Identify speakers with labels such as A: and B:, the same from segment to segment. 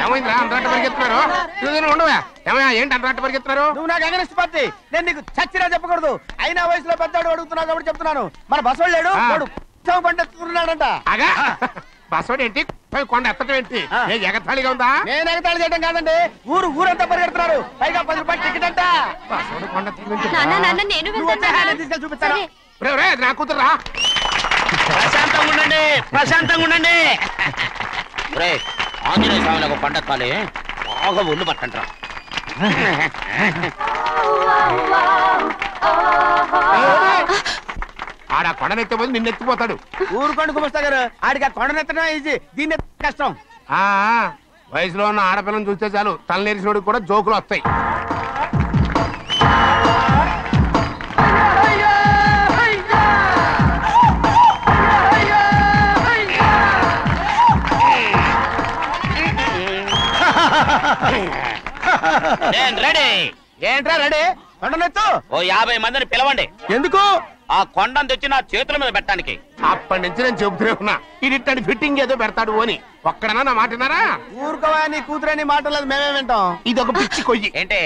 A: ఏమైందిరా అంతరాట పరిగెత్తున్నారు? ఉండవా ఏమయ్యా ఏంటి అంతరాట పరిగెత్తున్నారు?
B: నువ్వు నాకు అగనిస్ట్ పార్టీ, నేను నీకు చచ్చినా చెప్పకూడదు. అయినా వయసులో పెద్దవాడు అడుగుతున్నావు కాబట్టి చెప్తున్నాను. మన బసవాడు లేడు, వాడు పండిస్తున్నాడంట.
A: అగా బసవాడు ఏంటి కొండ ఎత్తడం ఏంటి? ఎగతాళిగా ఉందా?
B: నేను ఎగతాళి చేయడం కాదండి, ఊరంతా పరిగెడుతున్నారు. పైగా 10 రూపాయలు టికెట్ అంట.
A: బసవాడు కొండ
B: తీసుకెళ్ళి చూపిస్తాను.
A: నా కూతురా
C: ప్రశాంతంగా ఉండండి. ఆంజనేయ స్వామికి పంట కాలే బాగా ఒళ్ళు పట్టంటారా.
A: ఆడ కొండనెత్తిపోతే నిన్నెత్తిపోతాడు.
B: ఊరుకోండి కుమస్తా గారు, ఆడికి ఆ కొండనెత్తడం ఈజీ, దీన్ని కష్టం.
A: వయసులో ఉన్న ఆడపిల్లని చూస్తే చాలు తలనేరిసినోడికి కూడా జోకులు వస్తాయి.
B: ఏంట్రా రెడీ? కొండనెత్తు.
C: ఓ 50 మందిని పిలవండి.
B: ఎందుకు?
C: ఆ కొండను తెచ్చి నా చేతుల మీద పెట్టడానికి.
A: అప్పటి నుంచి నేను చెబుతూనే ఉన్నా ఇడిట్టని ఫిట్టింగ్ ఏదో పెడతాడు అని. ఒక్కడనా నా మాట విన్నారా?
B: ఊరుకోవా, నీ కూతురని మాటలేదు మేమే వింటాం.
A: ఇది ఒక పిచ్చి కొయ్యి.
C: ఏంటి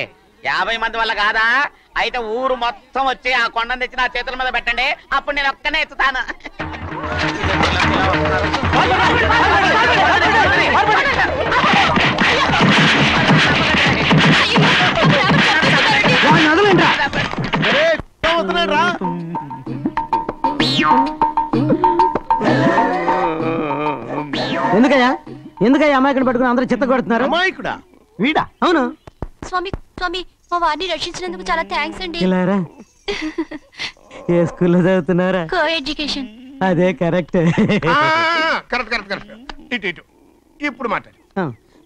C: 50 మంది వల్ల కాదా? అయితే ఊరు మొత్తం వచ్చి ఆ కొండను తెచ్చి నా చేతుల మీద పెట్టండి, అప్పుడు నేను ఒక్కనే ఎత్తుతాను.
D: ఎందుకయ్యా అమాయకుని పట్టుకుని అందరూ చిత్త కొడుతున్నారు?
B: అమాయకుడా?
D: వీడా? అవును.
E: స్వామి స్వామి మా వారిని రక్షించినందుకు చాలా థ్యాంక్స్ అండి.
D: ఏ స్కూల్లో చదువుతున్నారా?
E: Coeducation.
D: అదే కరెక్ట్.
A: ఇటు ఇప్పుడు మాట్లాడు.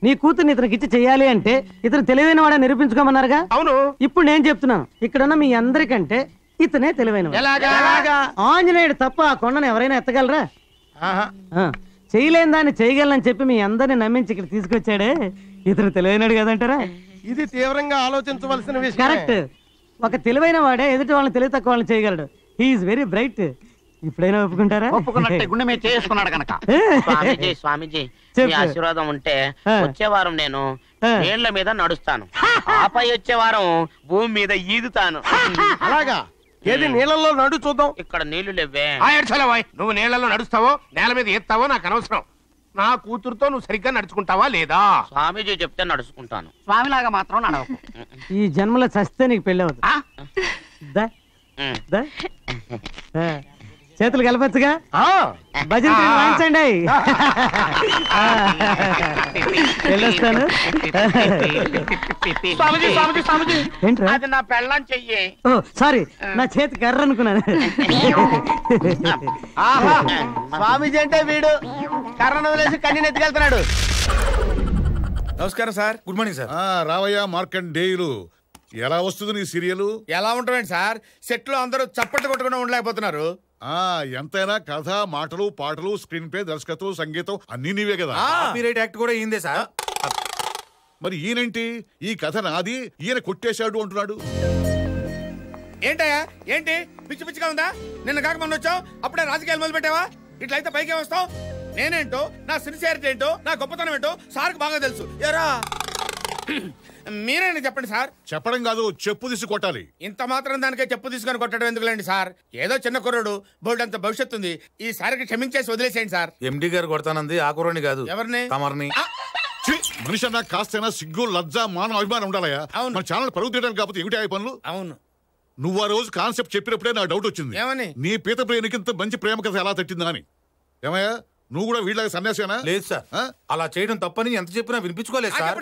D: నీ కూతుర్ని ఇతనికి ఇచ్చి చెయ్యాలి అంటే ఇతను తెలివైన వాడని నిరూపించుకోమన్నారుగా.
A: అవును.
D: ఇప్పుడు నేను చెప్తున్నాను, ఇక్కడున్న మీ అందరికంటే ఇతనే తెలివైన. ఆంజనేయుడు తప్ప ఆ కొండను ఎవరైనా ఎత్తగలరా? చేయలేని దాన్ని చేయగలనని చెప్పి మీ అందరిని నమ్మించి ఇక్కడ తీసుకొచ్చాడే, ఇతను తెలివైనడు కదంటారా?
B: ఇది తీవ్రంగా ఆలోచించవలసిన విషయం.
D: కరెక్ట్. ఒక తెలివైన వాడే ఎదుటి వాళ్ళని తెలివి తక్కువ వాళ్ళని చేయగలడు. He's very bright. ఇప్పుడైనా ఒప్పుకుంటారా?
C: ఒప్పుకున్నట్టే గుండె మీద చేసుకున్నాడు కనుక. స్వామీజీ మీ ఆశీర్వాదం ఉంటే వచ్చే వారం నేను నీళ్ల మీద నడుస్తాను, ఆపై వచ్చే వారం భూమి మీద ఈదుతాను.
B: అలాగా? ఏది నీళ్ళల్లో నడు చూద్దాం.
C: ఇక్కడ నీళ్లు లేవే.
A: నువ్వు నీళ్లలో నడుస్తావో నేల మీద ఎత్తావో నాకు అనవసరం. నా కూతురుతో నువ్వు సరిగ్గా నడుచుకుంటావా లేదా?
C: స్వామీజీ చెప్తే నడుచుకుంటాను.
D: స్వామిలాగా మాత్రం నడవకు. ఈ జన్మలో చస్తే నీకు పెళ్ళి అవుతుంది. చేతులు కలపచ్చుగా. భజన వాయించండి. వెళ్ళొస్తాను.
C: అది నా పెళ్ళం చెయ్యి.
D: ఓ సారీ, నా చేతి కర్ర అనుకున్నాను.
B: స్వామీజీ అంటే వీడు కర్రను వదిలేసి కన్నీ ఎత్తుకెళ్తున్నాడు.
F: నమస్కారం సార్. Good morning sir.
G: రావయ్య మార్కండేయులు. ఎలా వస్తుంది నీ సీరియల్?
F: ఎలా ఉంటుందండి సార్, సెట్ లో అందరూ చప్పట్లు కొట్టుకుని ఉండలేకపోతున్నారు.
G: ఎంతైనా కథ, మాటలు, పాటలు, స్క్రీన్ ప్లే, దర్శకత్వం, సంగీతం అన్ని నీవే కదా.
F: యాక్ట్ కూడా అయిందే సార్.
G: మరి ఈయనేంటి ఈ కథ నాది, ఈయన కొట్టేశాడు అంటున్నాడు.
F: ఏంటయ్యా ఏంటి పిచ్చి పిచ్చిగా ఉందా? నిన్న కాక మొన్న వచ్చావు, అప్పుడే రాజకీయాలు మొదలు పెట్టావా? ఇట్లయితే పైకే వస్తావు. నేనేంటో, నా సిన్సియారిటీ ఏంటో, నా గొప్పతనం ఏంటో సార్కి బాగా తెలుసు. ఎరా మీరేనా చెప్పండి సార్.
G: చెప్పడం కాదు, చెప్పు తీసి కొట్టాలి.
F: ఇంత మాత్రం దానికే చెప్పు తీసుకొని కొట్టడం ఎందుకులేండి సార్. ఏదో చిన్న కుర్రాడు, బోల్డ్ అంత భవిష్యత్తు ఉంది. ఈసారికి క్షమించేసి వదిలేసేయండి సార్.
H: ఎండి గారు కొడతానంది ఆ కుర్రాడిని కాదు.
F: ఎవరిని?
H: తమర్ని.
G: మనిషి అన్నా కాస్తైనా సిగ్గు, లజ్జ, మానం, అభిమానం ఉండాలయా. మన ఛానల్ పరుగు తీయడానికి కాకపోతే ఏమిటి ఆ పనులు?
F: అవును.
G: నువ్వు ఆ రోజు కాన్సెప్ట్ చెప్పినప్పుడే నాకు డౌట్ వచ్చింది.
F: ఏమని?
G: నీ పీత ప్రేమికి ఇంత మంచి ప్రేమ కథ ఎలా తట్టిందా అని. ఏమయ్యా నువ్వు కూడా వీళ్ళ సన్యాసేనా?
H: లేదు సార్, అలా చేయడం తప్పని ఎంత చెప్పినా వినిపించుకోలేదు సార్.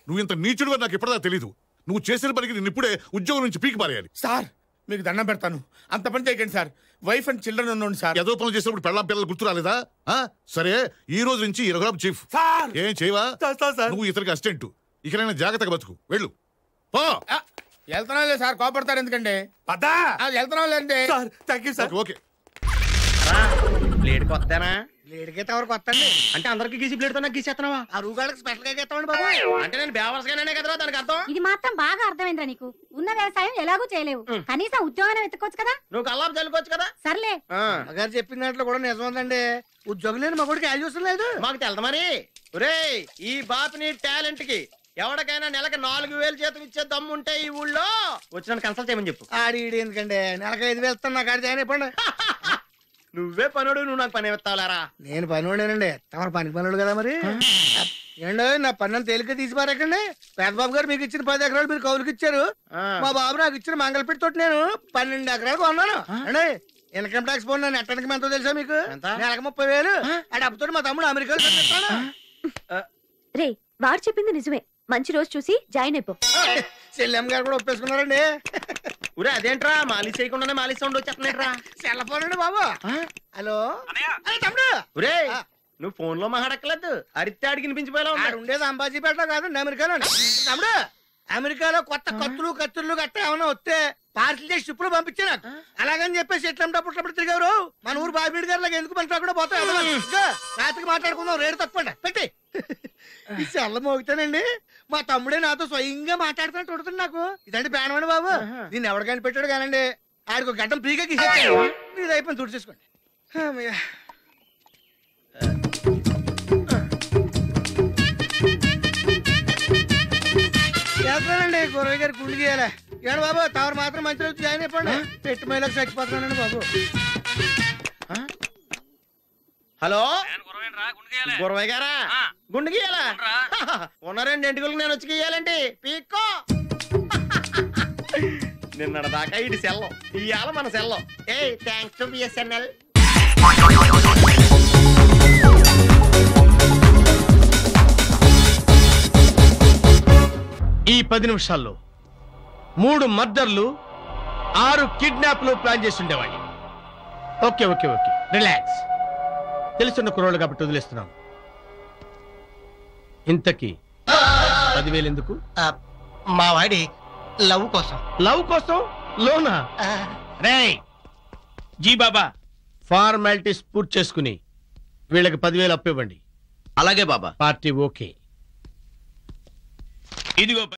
G: నువ్వు ఇంత నీచుడుగా నాకు ఎప్పటిదా తెలీదు. నువ్వు చేసిన పనికి నేను ఇప్పుడే ఉద్యోగం నుంచి పీకి పారేయాలి.
F: సార్ మీకు దండం పెడతాను, అంత పని చేయకండి సార్. వైఫ్ అండ్ చిల్డ్రన్ ఉండండి సార్.
G: ఏదో పనులు చేసినప్పుడు పెళ్ళాం పిల్లలు గుర్తు రాలేదా? సరే ఈ రోజు నుంచి ఈ రఘురామ్ చీఫ్. ఏం చేయవా? నువ్వు ఇతనికి అసిస్టెంట్. ఇకనైనా జాగ్రత్తగా బతుకు. వెళ్ళు.
F: వెళ్తున్నాం లేదు సార్, కోపడతారు ఎందుకండి? వెళ్తున్నాం లేదండి.
G: ఓకే.
C: ప్లేట్ కొత్తనా?
B: ప్లేట్కి ఎవరు కొత్త అంటే అందరికి గీసి ప్లేట్ తో గీసేస్తున్నావా? ఆ రూగాళ్ళకి స్పెషల్ గా గీస్తామండి బాబు. అంటే నేను బేవర్స్గానే కదా దానికి అర్థం.
I: ఇది మాత్రం బాగా అర్థమైందిరా నీకు. ఉన్న వ్యవసాయం ఎలాగూ చేయలేవు, కనీసం ఉద్యోగం వెతుక్కోవచ్చు కదా.
B: నువ్వు కల్లాపు చల్లుకోవచ్చు కదా.
I: సర్లే,
B: గారు చెప్పిన దాంట్లో కూడా నిజం ఉందండి. ఉద్యోగం లేని మగోడికి వాల్యూ లేదు. మాకు తెలదు మరి. ఒరేయ్ ఈ బాతుని టాలెంట్ కి ఎవరికైనా నెలకి 4000 జీతం ఇచ్చే దమ్ము ఉంటే ఈ ఊళ్ళో వచ్చిన కన్సల్ట్ చేయమని చెప్పు. ఆడి ఎందుకంటే నెలకి 5000 ఇస్తాను, నాకు ఆడి జాయిన్ అయిపోండి. నువ్వే పనుడు, నువ్వు నాకు పని ఎత్తావులారా? నేను పనివాడేనండి, తమ పనికి పనుడు కదా మరి. ఏంటో నా పన్ను తేలిక తీసి పారేకండి. పెద్దబాబు గారు మీకు ఇచ్చిన 10 ఎకరాలు మీరు కౌలుకి ఇచ్చారు. మా బాబు నాకు ఇచ్చిన మంగళపెట్టి తోటి నేను 12 ఎకరాలు కొన్నాను అండి. ఇన్కమ్ ట్యాక్స్ పోను నన్ను ఎట్టడానికి ఎంతో తెలుసా మీకు? నెలకు 30,000. ఆ డబ్బుతో మా తమ్ముడు అమెరికాలో చదివిస్తాను.
E: రే వాడు చెప్పింది నిజమే, మంచి రోజు చూసి జాయిన్ అయిపో.
B: చెల్లెమ్మ గారు కూడా ఒప్పేసుకున్నారండి. ఊరే అదేంట్రా మాలిష్ చేయకుండానే మాలిష్ సౌండ్ వచ్చేస్తున్నాయిట్రా. సెల్లఫోన్ బాబు. హలో తమ్ముడు. ఊరే నువ్వు ఫోన్ లో మాట్లాడక్కలేదు, అరితే అడిగి వినిపించిపోయావు. ఉండేది అంబాజీపేట కాదు అమెరికాలో. తమ్ముడు అమెరికాలో కొత్త కత్తులు గట్ట ఏమైనా వస్తే పార్సల్ చేసి షిప్పులు పంపించే నాకు. అలాగని చెప్పేసి ఎట్లప్పుడు తిరిగారు. మన ఊరు బాబీడి గారు లాగా ఎందుకు మనసు కూడా పోతాయి. రాత్రికి మాట్లాడుకుందాం, రేటు తక్కువ పెట్టి. ఈ సెల్ల మోగుతానండి, మా తమ్ముడే నాతో స్వయంగా మాట్లాడుతున్నట్టు చూడుతుంది నాకు. ఇదంటే ప్రాణమని బాబు, దీన్ని ఎవరికైనా పెట్టాడు కానండి. ఆడికి ఒక గడ్డం ఫ్రీగా గీసేస్తాడు. ఇది అయిపోయింది, తుడి చేసుకోండి. చేస్తానండి గురవయ్య గారి గుండు గీయాలి. ఏడు బాబు తవరు మాత్రం మంచి రోజు జాయిన్ అయిపోండి. పెట్టి మైలకు చచ్చిపోతున్నానండి బాబు. హలో గురవయ్య గారా? గుండు గీయాలా? ఉన్న 2 ఎంటుకలకు నేను వచ్చి గీయాలండి. పీక్కో నిన్నటి దాకా ఇది సెల్లం, ఇవాళ మన సెల్లం. ఏ థ్యాంక్స్ టు బిఎస్ఎన్ఎల్.
J: ఈ 10 నిమిషాల్లో 3 మర్డర్లు 6 కిడ్నాప్లు ప్లాన్ చేసి ఉండేవాడిని. Okay okay okay relax. తెలుసున్న కుర్రోళ్ళు కాబట్టి వదిలేస్తున్నాను. ఇంతకీ 10,000 ఎందుకు?
B: మా వాడి లవ్ కోసం.
J: లవ్ కోసం లోనా? రేయ్ జీ బాబా, ఫార్మాలిటీస్ పూర్తి చేసుకుని వీళ్ళకి 10,000 అప్పు ఇవ్వండి.
B: అలాగే బాబా.
J: Party okay. ఇదిగో